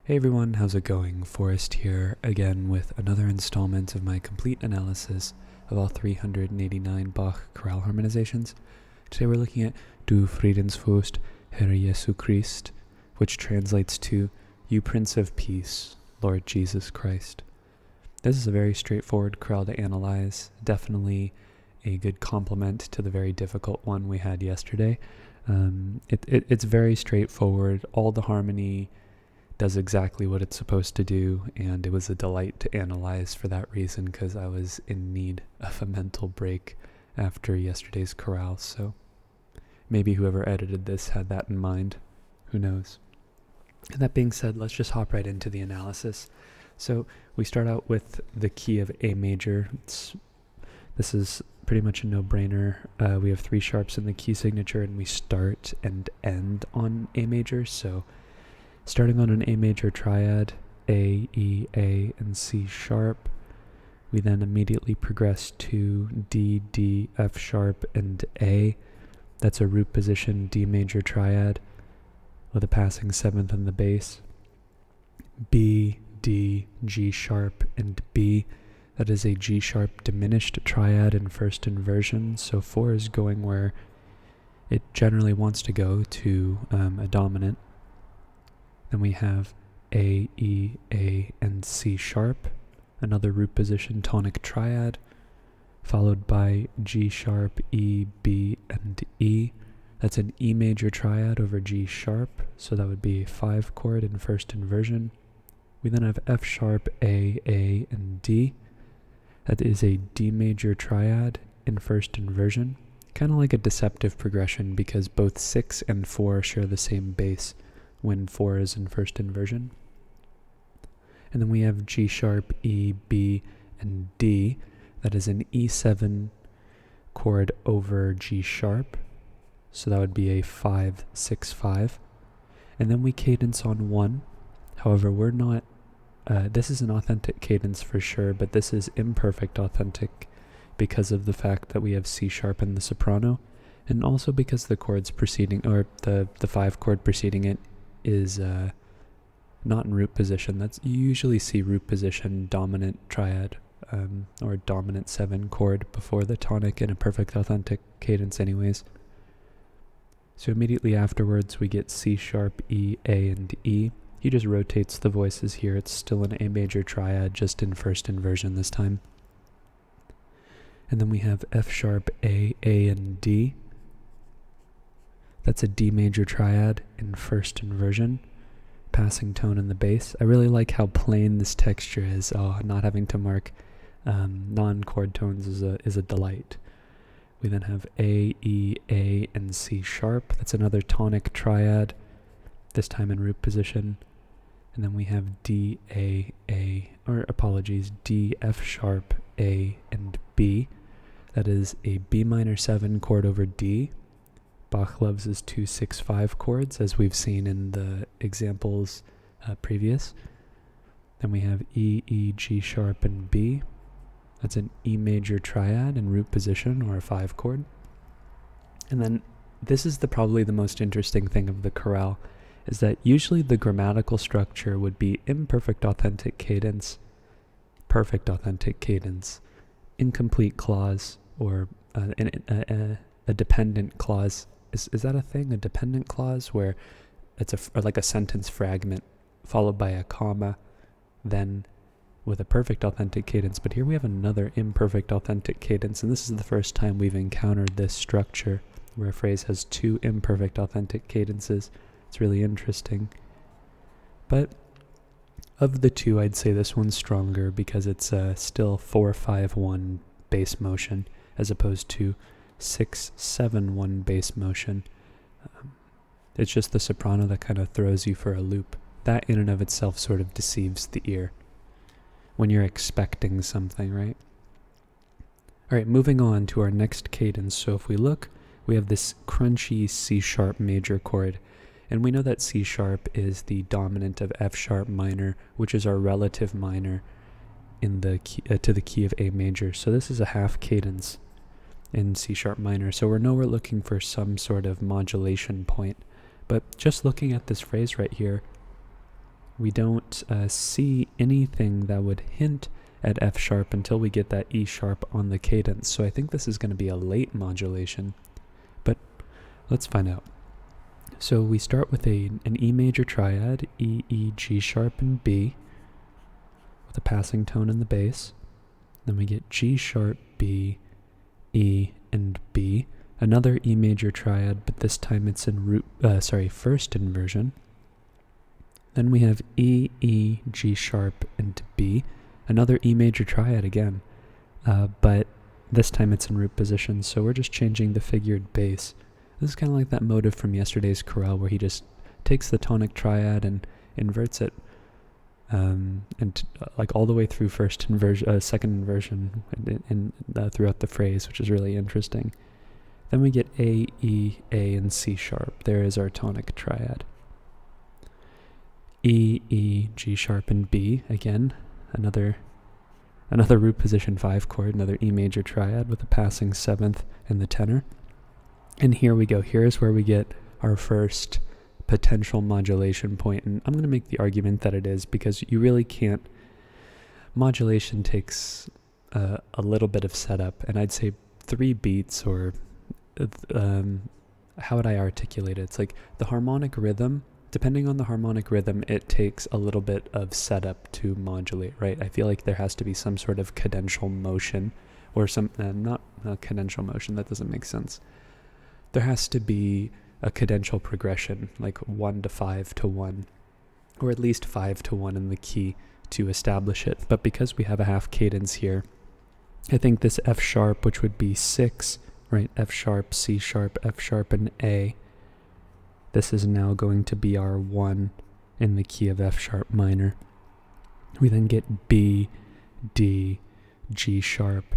Hey everyone, how's it going? Forrest here again with another installment of my complete analysis of all 389 Bach chorale harmonizations. Today we're looking at Du Friedefürst, Herr, Jesu Christ, which translates to You Prince of Peace, Lord Jesus Christ. This is a very straightforward chorale to analyze, definitely a good complement to the very difficult one we had yesterday. It's very straightforward. All the harmony does exactly what it's supposed to do, and it was a delight to analyze for that reason because I was in need of a mental break after yesterday's chorale, so maybe whoever edited this had that in mind. Who knows? And that being said, let's just hop right into the analysis. So we start out with the key of A major. This is pretty much a no-brainer. We have 3 sharps in the key signature, and we start and end on A major, so starting on an A major triad, A, E, A, and C sharp. We then immediately progress to D, D, F sharp, and A. That's a root position D major triad with a passing 7th on the bass. B, D, G sharp, and B. That is a G sharp diminished triad in first inversion. So 4 is going where it generally wants to go, to a dominant. Then we have A, E, A, and C sharp, another root position tonic triad, followed by G sharp, E, B, and E. That's an E major triad over G sharp, so that would be a 5 chord in first inversion. We then have F sharp, A, and D. That is a D major triad in first inversion, kind of like a deceptive progression because both 6 and 4 share the same bass when 4 is in first inversion. And then we have G sharp, E, B, and D. That is an E7 chord over G sharp. So that would be a 5, 6, 5. And then we cadence on 1. However, we're not, this is an authentic cadence for sure, but this is imperfect authentic because of the fact that we have C sharp in the soprano, and also because the chords preceding, or the 5 chord preceding it, is not in root position. That's, you usually see root position dominant triad or dominant 7 chord before the tonic in a perfect authentic cadence anyways. So immediately afterwards we get C sharp, E, A, and E. He just rotates the voices here. It's still an A major triad, just in first inversion this time. And then we have F sharp, A, and D. That's a D major triad in first inversion, passing tone in the bass. I really like how plain this texture is. Not having to mark non-chord tones is a delight. We then have A, E, A, and C sharp. That's another tonic triad, this time in root position. And then we have D, A, D, F sharp, A, and B. That is a B minor 7 chord over D. Bach loves his 2, 6, 5 chords, as we've seen in the examples previous. Then we have E, E, G sharp, and B. That's an E major triad in root position, or a 5 chord. And then this is probably the most interesting thing of the chorale, is that usually the grammatical structure would be imperfect authentic cadence, perfect authentic cadence, incomplete clause, or a dependent clause. Is that a thing? A dependent clause where it's like a sentence fragment followed by a comma, then with a perfect authentic cadence. But here we have another imperfect authentic cadence, and this is the first time we've encountered this structure where a phrase has 2 imperfect authentic cadences. It's really interesting. But of the 2, I'd say this one's stronger because it's still 4-5-1 bass motion as opposed to 6-7-1 bass motion. It's just the soprano that kind of throws you for a loop. That in and of itself sort of deceives the ear when you're expecting something, right? Alright, moving on to our next cadence. So if we look, we have this crunchy C sharp major chord, and we know that C sharp is the dominant of F sharp minor, which is our relative minor in the key, to the key of A major. So this is a half cadence in C sharp minor. So we're looking for some sort of modulation point. But just looking at this phrase right here, we don't see anything that would hint at F sharp until we get that E sharp on the cadence. So I think this is going to be a late modulation, but let's find out. So we start with an E major triad, E, E, G sharp, and B, with a passing tone in the bass. Then we get G sharp, B, E, and B. Another E major triad, but this time it's in first inversion. Then we have E, E, G sharp, and B. Another E major triad again, but this time it's in root position, so we're just changing the figured bass. This is kind of like that motive from yesterday's chorale where he just takes the tonic triad and inverts it, like all the way through second inversion throughout the phrase, which is really interesting. Then we get A, E, A, and C sharp. There is our tonic triad. E, E, G sharp, and B. Again, another root position 5 chord, another E major triad with a passing 7th in the tenor. And here we go. Here's where we get our first potential modulation point. And I'm going to make the argument that it is because you really can't. Modulation takes a little bit of setup, and I'd say 3 beats, or how would I articulate it? It's like the harmonic rhythm. Depending on the harmonic rhythm, it takes a little bit of setup to modulate, right? I feel like there has to be some sort of cadential motion, or some, not cadential motion, that doesn't make sense. There has to be a cadential progression, like 1 to 5 to 1, or at least 5 to 1 in the key to establish it. But because we have a half cadence here, I think this F sharp, which would be 6, right? F sharp, C sharp, F sharp, and A. This is now going to be our 1 in the key of F sharp minor. We then get B, D, G sharp,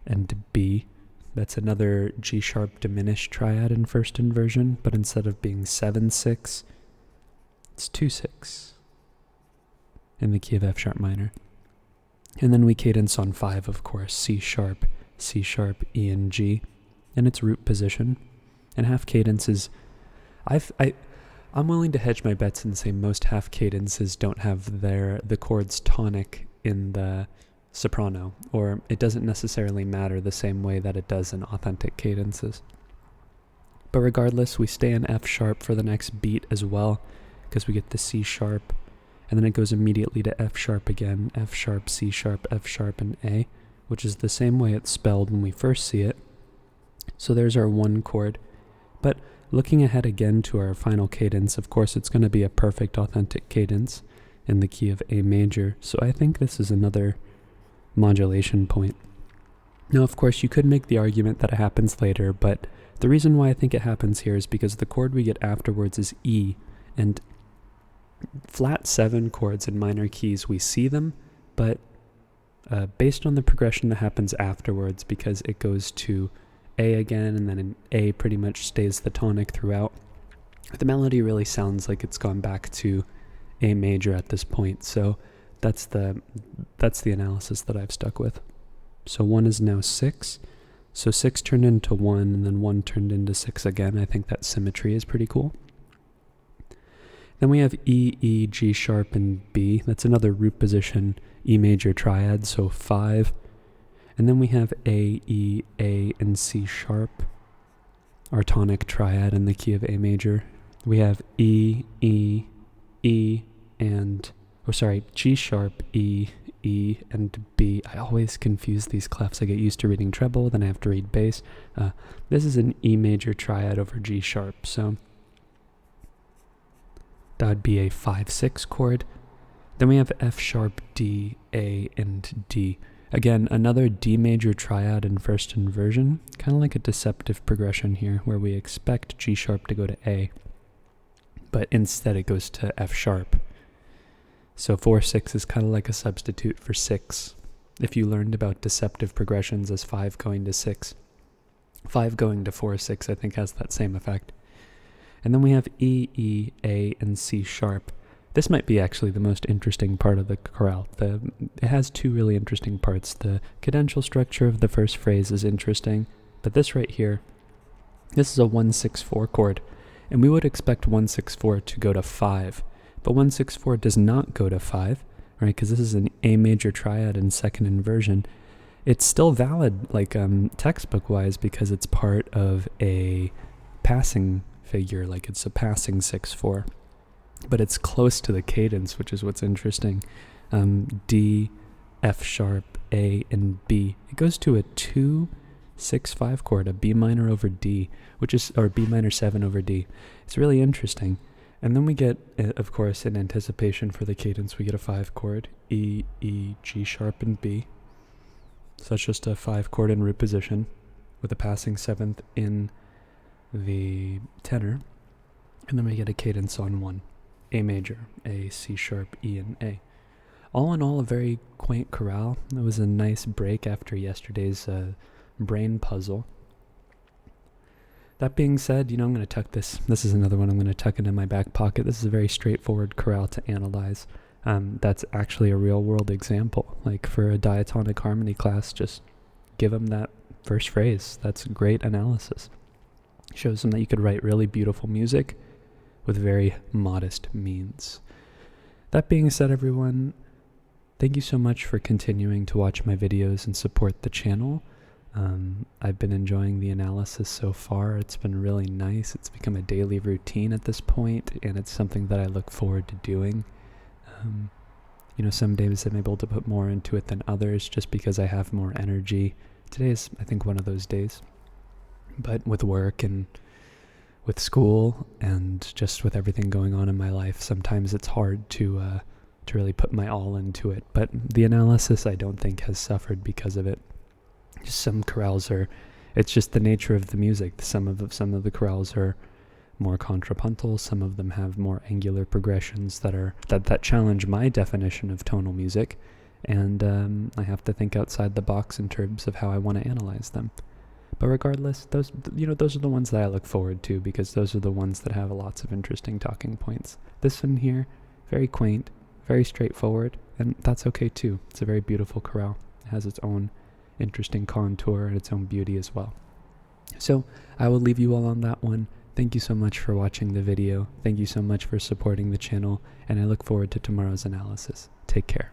and B. That's another G sharp diminished triad in first inversion, but instead of being 7-6, it's 2-6 in the key of F sharp minor. And then we cadence on 5, of course, C sharp, E, and G, and its root position. And half cadence is, I'm willing to hedge my bets and say most half cadences don't have the chords tonic in the soprano, or it doesn't necessarily matter the same way that it does in authentic cadences. But regardless, we stay in F sharp for the next beat as well, because we get the C sharp, and then it goes immediately to F sharp again, F sharp, C sharp, F sharp, and A, which is the same way it's spelled when we first see it. So there's our 1 chord. But looking ahead again to our final cadence, of course it's going to be a perfect authentic cadence in the key of A major, so I think this is another modulation point. Now, of course, you could make the argument that it happens later, but the reason why I think it happens here is because the chord we get afterwards is E, and flat 7 chords in minor keys, we see them, but based on the progression that happens afterwards, because it goes to A again, and then an A pretty much stays the tonic throughout, the melody really sounds like it's gone back to A major at this point, so that's the analysis that I've stuck with. So 1 is now 6. So 6 turned into 1, and then 1 turned into 6 again. I think that symmetry is pretty cool. Then we have E, E, G sharp, and B. That's another root position E major triad, so 5. And then we have A, E, A, and C sharp, our tonic triad in the key of A major. We have E, E, E, and G sharp, E, E, and B. I always confuse these clefs. I get used to reading treble, then I have to read bass. This is an E major triad over G sharp, so that would be a 5-6 chord. Then we have F sharp, D, A, and D. Again, another D major triad in first inversion, kind of like a deceptive progression here, where we expect G sharp to go to A, but instead it goes to F sharp. So 4-6 is kind of like a substitute for 6. If you learned about deceptive progressions as 5 going to 6, 5 going to 4-6 I think has that same effect. And then we have E, E, A, and C sharp. This might be actually the most interesting part of the chorale. It has 2 really interesting parts. The cadential structure of the first phrase is interesting, but this right here, this is a 1-6-4 chord, and we would expect 1-6-4 to go to 5. But 164 does not go to 5, right? Because this is an A major triad in second inversion. It's still valid, like textbook-wise, because it's part of a passing figure, like it's a passing 6/4. But it's close to the cadence, which is what's interesting. D, F sharp, A, and B. It goes to a 2-6-5 chord, a B minor over D, or B minor 7 over D. It's really interesting. And then we get, of course, in anticipation for the cadence, we get a 5 chord, E, E, G sharp, and B. So that's just a 5 chord in root position with a passing 7th in the tenor. And then we get a cadence on 1, A major, A, C sharp, E, and A. All in all, a very quaint chorale. It was a nice break after yesterday's brain puzzle. That being said, I'm going to tuck this. This is another one I'm going to tuck into my back pocket. This is a very straightforward chorale to analyze. That's actually a real-world example. Like for a diatonic harmony class, just give them that first phrase. That's great analysis. Shows them that you could write really beautiful music with very modest means. That being said, everyone, thank you so much for continuing to watch my videos and support the channel. I've been enjoying the analysis so far. It's been really nice. It's become a daily routine at this point, and it's something that I look forward to doing. Some days I'm able to put more into it than others just because I have more energy. Today is, I think, one of those days. But with work and with school and just with everything going on in my life, sometimes it's hard to really put my all into it. But the analysis, I don't think, has suffered because of it. Just some chorales it's just the nature of the music. Some of the chorales are more contrapuntal. Some of them have more angular progressions that challenge my definition of tonal music, and I have to think outside the box in terms of how I want to analyze them. But regardless, those are the ones that I look forward to because those are the ones that have lots of interesting talking points. This one here, very quaint, very straightforward, and that's okay too. It's a very beautiful chorale. It has its own interesting contour and its own beauty as well. So I will leave you all on that one. Thank you so much for watching the video. Thank you so much for supporting the channel, and I look forward to tomorrow's analysis. Take care.